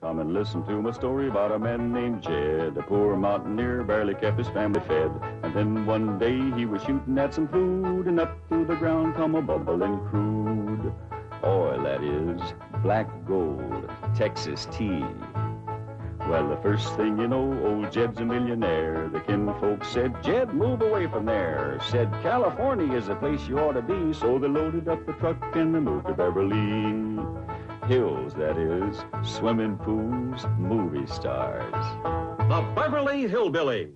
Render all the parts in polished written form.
Come and listen to my story about a man named Jed. A poor mountaineer barely kept his family fed. And then one day he was shooting at some food, and up through the ground come a bubbling crude oil, that is, black gold, Texas tea. Well, the first thing you know, old Jed's a millionaire. The kinfolks said, Jed, move away from there. Said, California is the place you ought to be. So they loaded up the truck and they moved to Beverly Hills, that is, swimming pools, movie stars. The Beverly Hillbillies.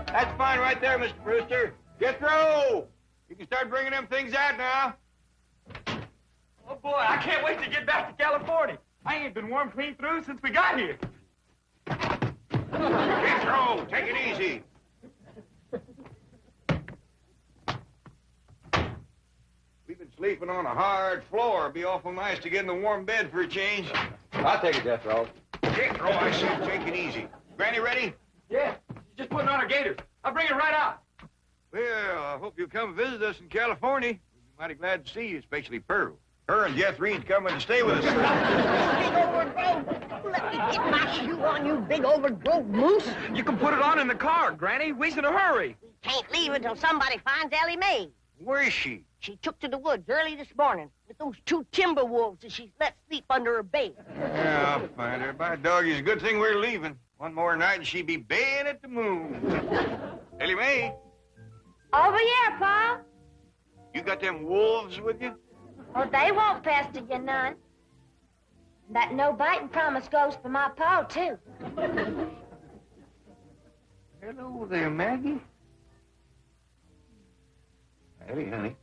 That's fine right there, Mr. Brewster. Jethro! You can start bringing them things out now. Oh, boy, I can't wait to get back to California. I ain't been warm clean through since we got here. Jethro, take it easy. We've been sleeping on a hard floor. It'd be awful nice to get in the warm bed for a change. I'll take it, Jethro. Jethro, I said take it easy. Granny ready? Yeah, she's just putting on her gaiters. I'll bring it right out. Well, I hope you'll come visit us in California. We'd be mighty glad to see you, especially Pearl. Her and Jethrine's coming to stay with us. Big overgrown. Let me get my shoe on, you big overgrown moose. You can put it on in the car, Granny. We's in a hurry. Can't leave until somebody finds Ellie Mae. Where is she? She took to the woods early this morning with those two timber wolves that she's let sleep under her bait. Yeah, I'll find her. By doggy, it's a good thing we're leaving. One more night and she'd be baying at the moon. Ellie Mae, Over here, Pa. you got them wolves with you? Oh, they won't pester you none. That no-biting promise goes for my pa, too. Hello there, Maggie. Ellie, honey.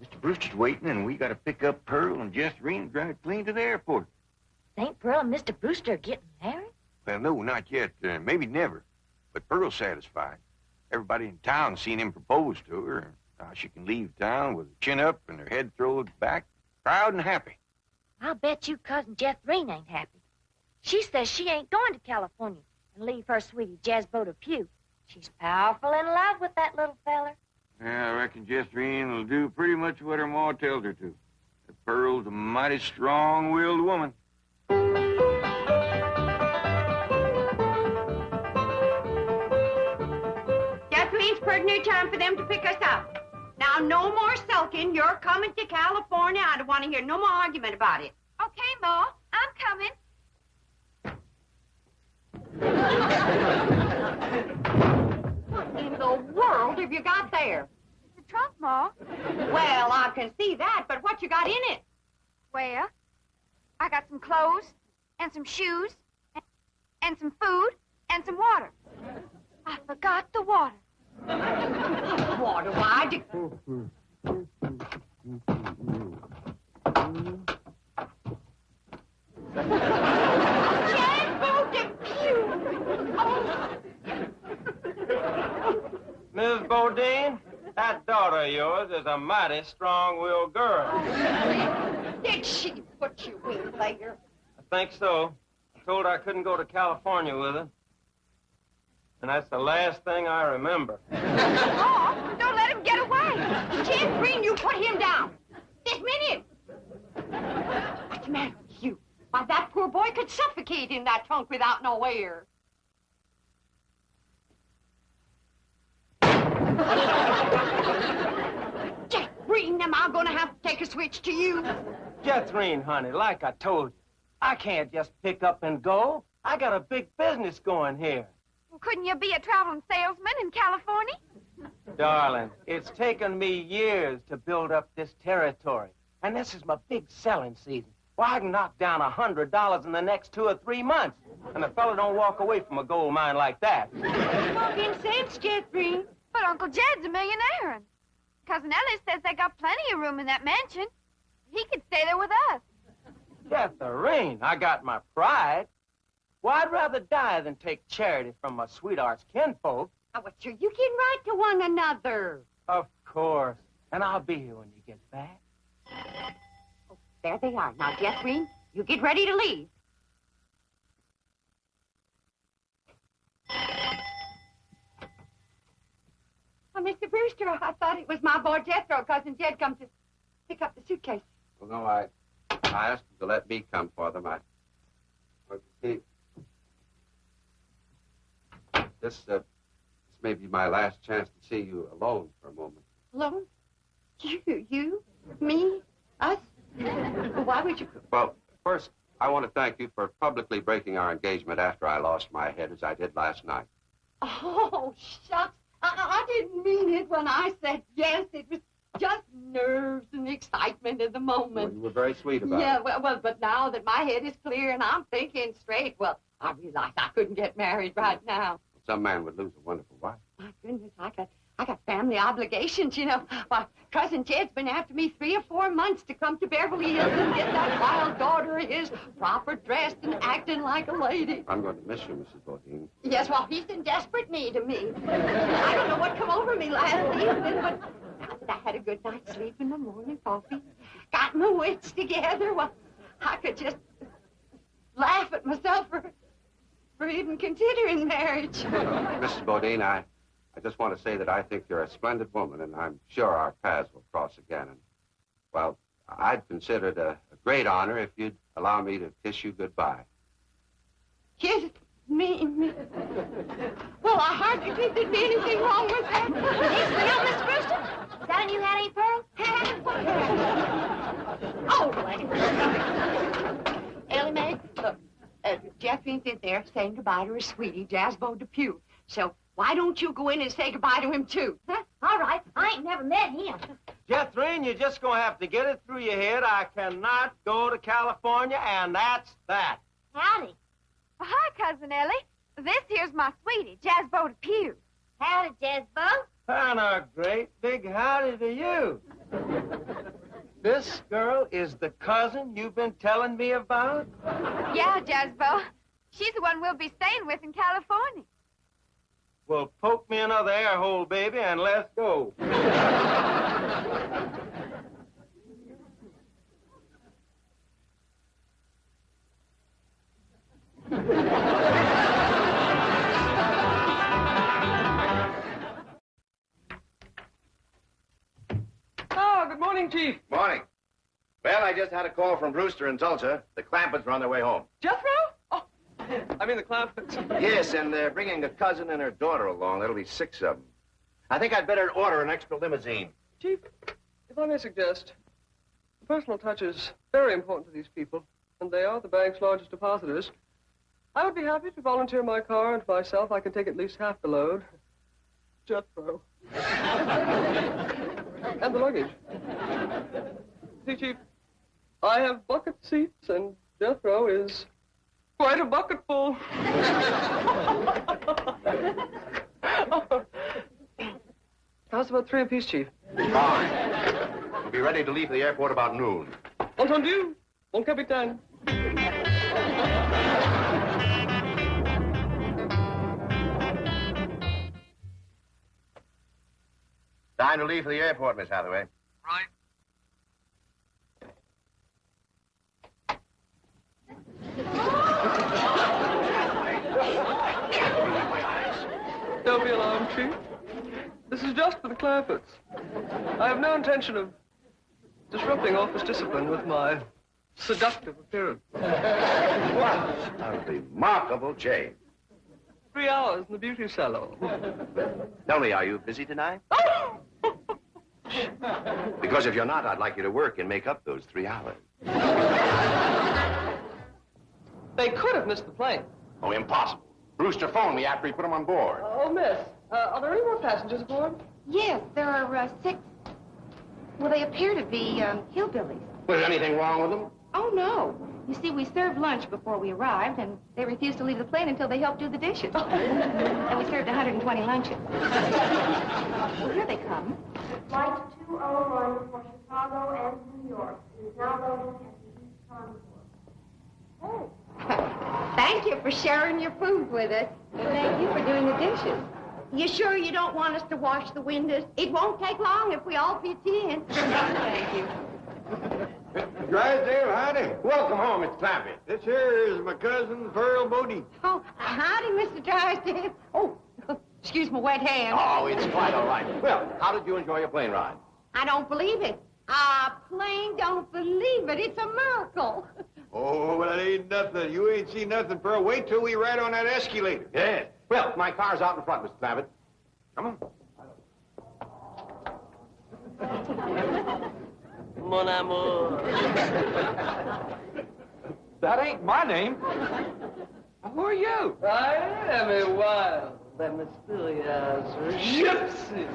Mr. Brewster's waiting, and we got to pick up Pearl and Jethrine and drive clean to the airport. Ain't Pearl and Mr. Brewster getting married? Well, no, not yet. Maybe never. But Pearl's satisfied. Everybody in town seen him propose to her. Now she can leave town with her chin up and her head thrown back, proud and happy. I'll bet you Cousin Jethrine ain't happy. She says she ain't going to California and leave her sweetie Jezbo to Pew. She's powerful in love with that little feller. Yeah, I reckon Jethrine will do pretty much what her ma tells her to. Pearl's a mighty strong-willed woman. Jethrine's pretty near time for them to pick us up. Now, no more sulking. You're coming to California. I don't want to hear no more argument about it. Okay, Ma. I'm coming. What in the world have you got there? The trunk, Ma. Well, I can see that, but what you got in it? Well, I got some clothes and some shoes and some food and some water. I forgot the water. Water, why? Jezbo to Pew! Oh. Miss Bodine, that daughter of yours is a mighty strong-willed girl. Did she put you in later? I think so. I told her I couldn't go to California with her. And that's the last thing I remember. Oh, don't let him get away. Jethrine, you put him down. This minute. What's the matter with you? Why, that poor boy could suffocate in that trunk without no air. Jethrine, am I going to have to take a switch to you? Jethrine, honey, like I told you, I can't just pick up and go. I got a big business going here. Well, couldn't you be a traveling salesman in California? Darling, it's taken me years to build up this territory. And this is my big selling season. Well, I can knock down $100 in the next 2 or 3 months. And a fella don't walk away from a gold mine like that. Talking sense, Jethrine. But Uncle Jed's a millionaire, and Cousin Ellie says they got plenty of room in that mansion. He could stay there with us. Catherine, I got my pride. Well, I'd rather die than take charity from my sweetheart's kinfolk. Oh, well, sure, you can write to one another. Of course. And I'll be here when you get back. Oh, there they are. Now, Catherine, you get ready to leave. Oh, Mr. Brewster, I thought it was my boy Jethro. Cousin Jed come to pick up the suitcase. Well, no, I asked him to let me come for them. This may be my last chance to see you alone for a moment. Alone? You? Me? Us? Well, why would you... Well, first, I want to thank you for publicly breaking our engagement after I lost my head, as I did last night. Oh, shucks. I didn't mean it when I said yes. It was just nerves and excitement of the moment. Well, you were very sweet about it. Yeah, well, but now that my head is clear and I'm thinking straight, well, I realized I couldn't get married right now. Some man would lose a wonderful wife. My goodness, I got family obligations, you know. Why, Cousin Jed's been after me 3 or 4 months to come to Beverly Hills and get that wild daughter of his proper dressed and acting like a lady. I'm going to miss you, Mrs. Bodine. Yes, well, he's in desperate need of me. I don't know what come over me last evening, but now that I had a good night's sleep and my morning coffee, got my wits together, well, I could just laugh at myself for even considering marriage. Mrs. Bodine, I just want to say that I think you're a splendid woman, and I'm sure our paths will cross again. And, well, I'd consider it a great honor if you'd allow me to kiss you goodbye. Kiss me? Well, I hardly think there'd be anything wrong with that. Hey, Miss Brewster, is that a new hat, ain't Pearl? Oh, Ellie Mae, look, Jeffrey's in there saying goodbye to her sweetie, Jasbo Depew. So why don't you go in and say goodbye to him, too? Huh? All right. I ain't never met him. Catherine, you're just going to have to get it through your head. I cannot go to California, and that's that. Howdy. Well, hi, Cousin Ellie. This here's my sweetie, Jasbo Depew. Howdy, Jasbo. And a great big howdy to you. This girl is the cousin you've been telling me about? Yeah, Jasbo. She's the one we'll be staying with in California. Well, poke me another air hole, baby, and let's go. Oh, good morning, Chief. Morning. Well, I just had a call from Brewster in Tulsa. The Clampetts are on their way home. Jethro? Oh, I mean the Clampetts. Yes, and they're bringing a cousin and her daughter along. That'll be 6 of them. I think I'd better order an extra limousine. Chief, if I may suggest, the personal touch is very important to these people, and they are the bank's largest depositors. I would be happy to volunteer my car, and myself, I can take at least half the load. Jethro. And the luggage. See, Chief, I have bucket seats, and Jethro is quite a bucketful. How's about 3 apiece, Chief? Fine. We'll be ready to leave for the airport about noon. Entendu, mon capitaine. Time to leave for the airport, Miss Hathaway. Right. Don't be alarmed, Chief. This is just for the Clampetts. I have no intention of disrupting office discipline with my seductive appearance. What a remarkable change. 3 hours in the beauty salon. Tell me, are you busy tonight? Because if you're not, I'd like you to work and make up those 3 hours. They could have missed the plane. Oh, impossible. Brewster phoned me after he put him on board. Oh, miss, are there any more passengers aboard? Yes, there are 6. Well, they appear to be hillbillies. Was there anything wrong with them? Oh, no. You see, we served lunch before we arrived, and they refused to leave the plane until they helped do the dishes. And we served 120 lunches. Well, here they come. Flight 201 for Chicago and New York is now loading at the East Concourse. Oh. Thank you for sharing your food with us. Thank you for doing the dishes. You sure you don't want us to wash the windows? It won't take long if we all pitch in. Thank you. Drysdale, howdy. Welcome home, Mr. Clampy. This here is my cousin, Pearl Bodie. Oh, howdy, Mr. Drysdale. Oh, excuse my wet hand. Oh, it's quite all right. Well, how did you enjoy your plane ride? I don't believe it. I plain don't believe it. It's a miracle. Oh, well, it ain't nothing. You ain't seen nothing, Pearl. Wait till we ride on that escalator. Yes. Well, my car's out in front, Mr. Clampett. Come on. Mon amour. That ain't my name. Who are you? I am a wild and mysterious gypsy.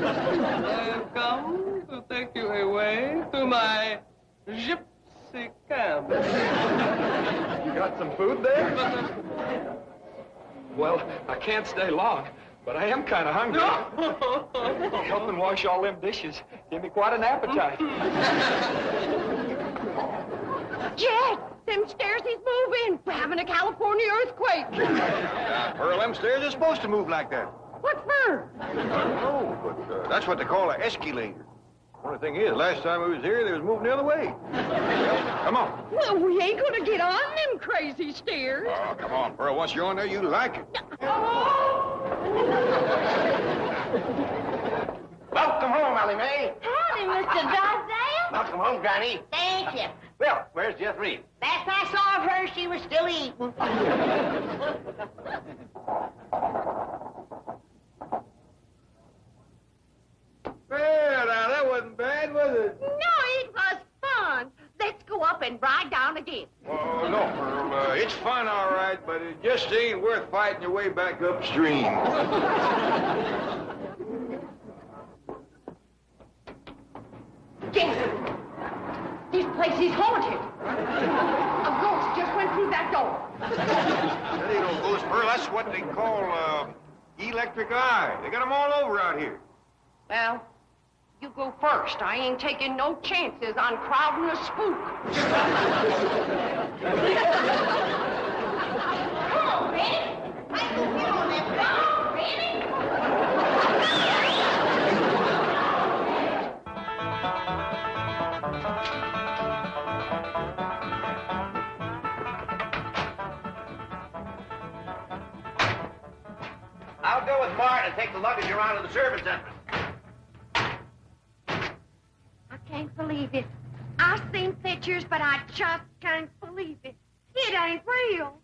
I have come to take you away to my gypsy camp. You got some food there? Well, I can't stay long, but I am kind of hungry. Helping wash all them dishes give me quite an appetite. Jed, them stairs is moving. We're having a California earthquake. Pearl, them stairs are supposed to move like that. What for? I don't know, but that's what they call an escalator. Only thing is, last time we was here, they was moving the other way. Come on. Well, we ain't gonna get on them crazy stairs. Oh, come on, Pearl. Once you're on there, you like it. Welcome home, Allie Mae. Howdy, Mr. Drysdale. Welcome home, Granny. Thank you. Well, where's Jeth Reed? Last I saw of her, she was still eating. Well, now, that wasn't bad, was it? No, it was fun. Let's go up and ride down again. Oh, no, Pearl. It's fun, all right, but it just ain't worth fighting your way back upstream. Jason, this place is haunted. A ghost just went through that door. That ain't no ghost, Pearl. That's what they call, electric eye. They got them all over out here. Well, you go first. I ain't taking no chances on crowding a spook. Come on, Randy. I can get on that ground, Randy. I'll go with Martin and take the luggage around to the service entrance. I can't believe it. I've seen pictures, but I just can't believe it. It ain't real.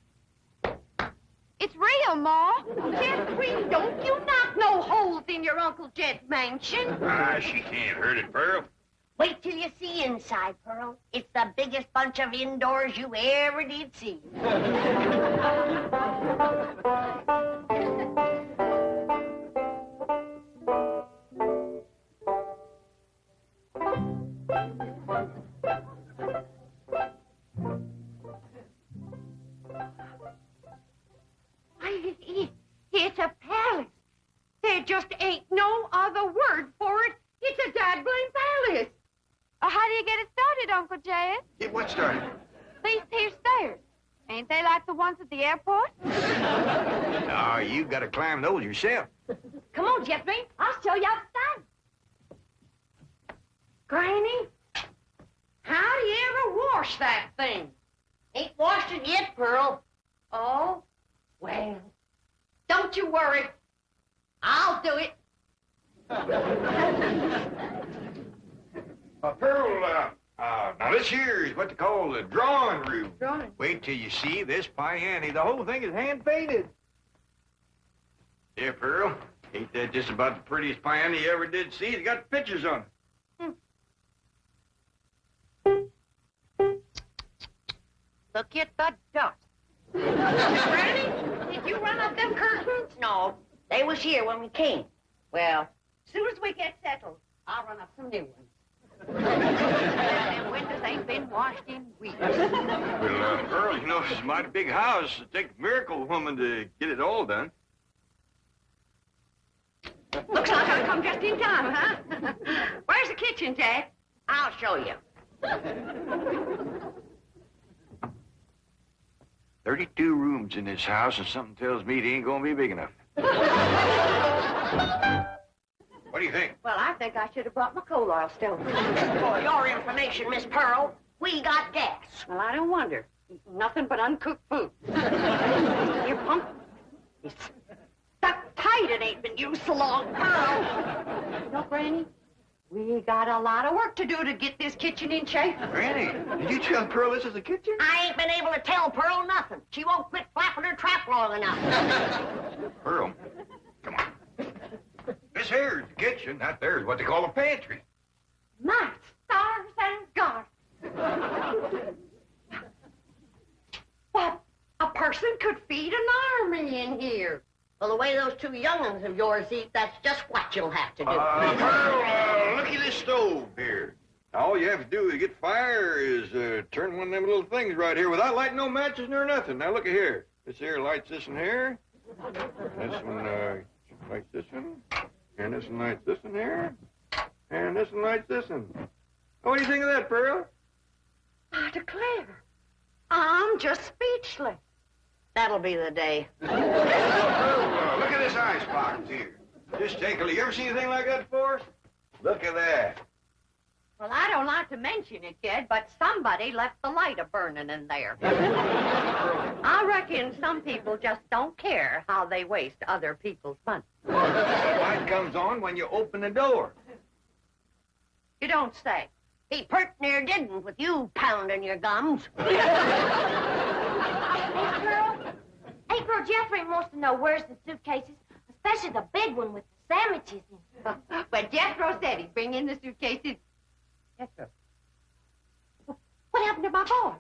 It's real, Ma. Jeffrey, don't you knock no holes in your Uncle Jed's mansion. Ah, she can't hurt it, Pearl. Wait till you see inside, Pearl. It's the biggest bunch of indoors you ever did see. It's a palace. There just ain't no other word for it. It's a dad-blame palace. How do you get it started, Uncle Jed? Get what started? These here stairs. Ain't they like the ones at the airport? No, you gotta climb those yourself. Come on, Jeffrey. I'll show you outside. Granny, how do you ever wash that thing? Ain't washed it yet, Pearl. Oh, well, don't you worry. I'll do it. Pearl, now this here is what they call the drawing room. Drawing? Wait till you see this piano. The whole thing is hand-painted. Yeah, Pearl, ain't that just about the prettiest piano you ever did see? It's got pictures on it. Look at the dust. Granny, did you run up them curtains? No, they was here when we came. Well, as soon as we get settled, I'll run up some new ones. Them windows ain't been washed in weeks. Well, Pearl, you know, it's a mighty big house. It takes a miracle woman to get it all done. Looks like I've come just in time, huh? Where's the kitchen, Jack? I'll show you. 32 rooms in this house, and something tells me it ain't gonna be big enough. What do you think? Well, I think I should have brought my coal oil stove. For your information, Miss Pearl, we got gas. Well, I don't wonder. Nothing but uncooked food. Your pump is stuck tight. It ain't been used so long. Pearl. You know, Granny, we got a lot of work to do to get this kitchen in shape. Granny, did you tell Pearl this is the kitchen? I ain't been able to tell Pearl nothing. She won't quit flapping her trap long enough. Pearl, come on. This here is the kitchen. That there is what they call a pantry. My stars and God. What? A person could feed an army in here. Well, the way those two young'uns of yours eat, that's just what you'll have to do. Pearl, look at this stove here. All you have to do to get fire is turn one of them little things right here without lighting no matches nor nothing. Now, look at here. This here lights this in here. This one lights this one. And this one lights this in here. And this one lights this one. What do you think of that, Pearl? I declare, I'm just speechless. That'll be the day. Look at this ice box here. Just take a look. You ever seen anything like that before? Look at that. Well, I don't like to mention it, Jed, but somebody left the light a-burning in there. I reckon some people just don't care how they waste other people's money. The light comes on when you open the door. You don't say. He pert near didn't with you pounding your gums. Hey, Pearl, Jeffrey wants to know where's the suitcases, especially the big one with the sandwiches in it. But Jethro said he'd bring in the suitcases. Jethro. What happened to my boy?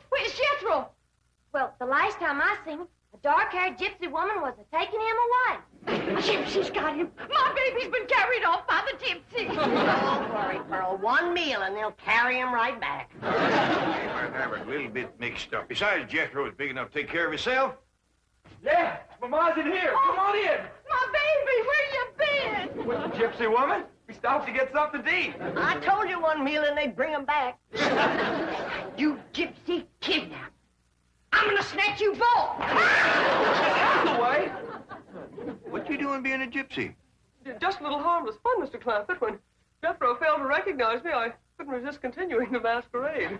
Where's Jethro? Well, the last time I seen him, a dark-haired gypsy woman was taking him away. A gypsy's got him. My baby's been carried off by the gypsy. Don't worry, Pearl. One meal and they'll carry him right back. He might have a little bit mixed up. Besides, Jethro is big enough to take care of himself. Yeah, Mama's in here. Come on in. My baby, where you been? With the gypsy woman? We stopped to get something to eat. I told you one meal and they'd bring him back. You gypsy kidnapper. I'm gonna snatch you both. Out of the way. What you doing being a gypsy? Just a little harmless fun, Mr. Clampett. When Jethro failed to recognize me, I couldn't resist continuing the masquerade.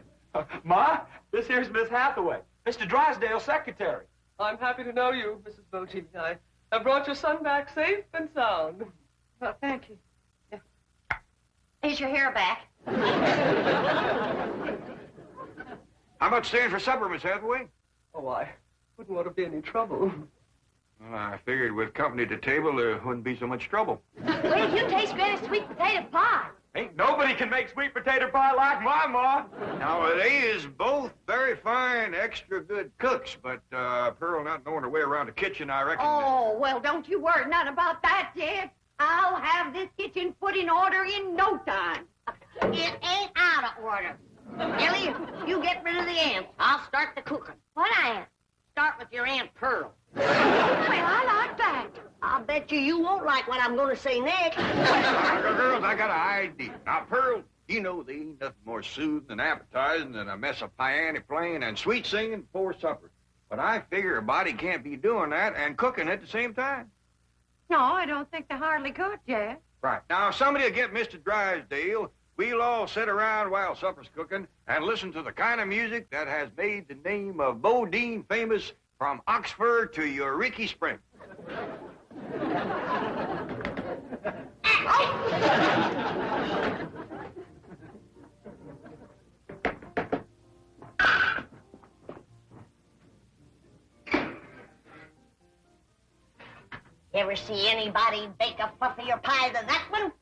Ma, this here's Miss Hathaway, Mr. Drysdale's secretary. I'm happy to know you, Mrs. Bogey. I have brought your son back safe and sound. Well, thank you. Is your hair back? How about staying for supper, Miss Hathaway? Oh, I wouldn't want to be any trouble. Well, I figured with company at the table, there wouldn't be so much trouble. Well, you taste Granny's sweet potato pie. Ain't nobody can make sweet potato pie like my ma. Now, they is both very fine, extra good cooks, but Pearl not knowing her way around the kitchen, I reckon. Oh, well, don't you worry none about that, Jed. I'll have this kitchen put in order in no time. It ain't out of order. Ellie, you get rid of the ants. I'll start the cooking. What aunt? Start with your Aunt Pearl. Well, I like that. I'll bet you won't like what I'm going to say next. Girls, I got an idea. Now, Pearl, you know there ain't nothing more soothing and appetizing than a mess of piano playing and sweet singing before supper. But I figure a body can't be doing that and cooking at the same time. No, I don't think they hardly could, Jed. Right. Now, somebody will get Mr. Drysdale. We'll all sit around while supper's cooking and listen to the kind of music that has made the name of Bodine famous from Oxford to Eureka Spring. Ever see anybody bake a fluffier pie than that one?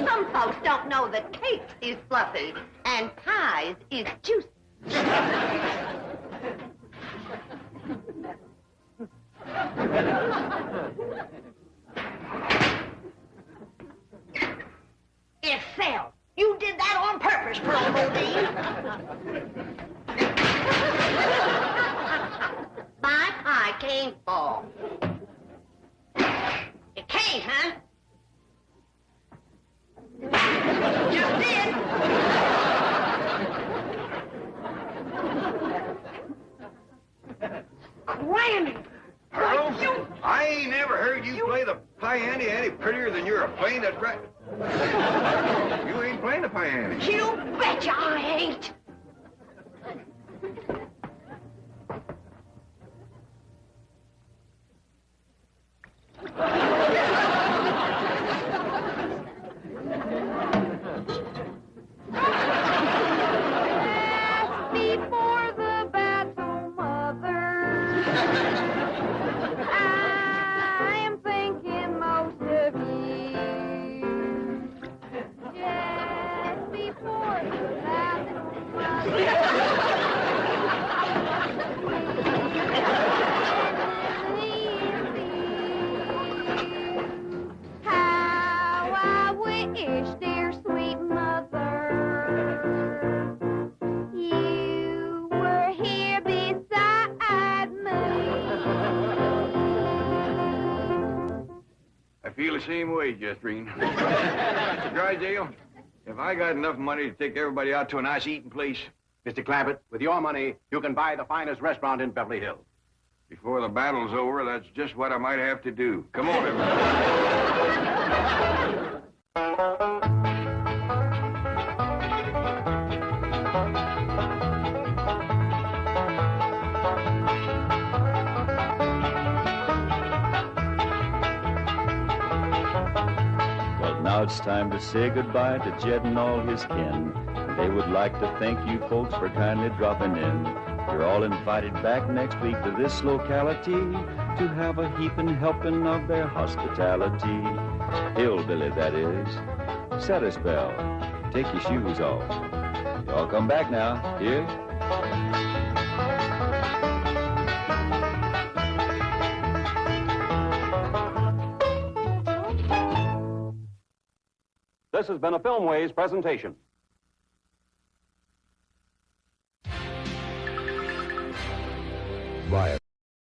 Some folks don't know that cake is fluffy and pies is juicy. Itself. You did that on purpose, Pearl Modine. My pie can't fall. It can't, huh? Just did. Granny! Pearl, I ain't never heard you play the piano any prettier than you're playing that right. You ain't playing the piano. You betcha I ain't. Before the battle, Mother, I am thinking most of you. Just before the battle, how I wish, dear sweet mother, you were here beside me. I feel the same way, Justine. Mr. Drysdale, if I got enough money to take everybody out to a nice eating place... Mr. Clampett, with your money, you can buy the finest restaurant in Beverly Hills. Before the battle's over, that's just what I might have to do. Come on, everybody. Well, now it's time to say goodbye to Jed and all his kin. They would like to thank you folks for kindly dropping in. You're all invited back next week to this locality to have a heaping helping of their hospitality. Hillbilly, that is. Set a spell. Take your shoes off. Y'all come back now. Here. This has been a Filmways presentation. Riot.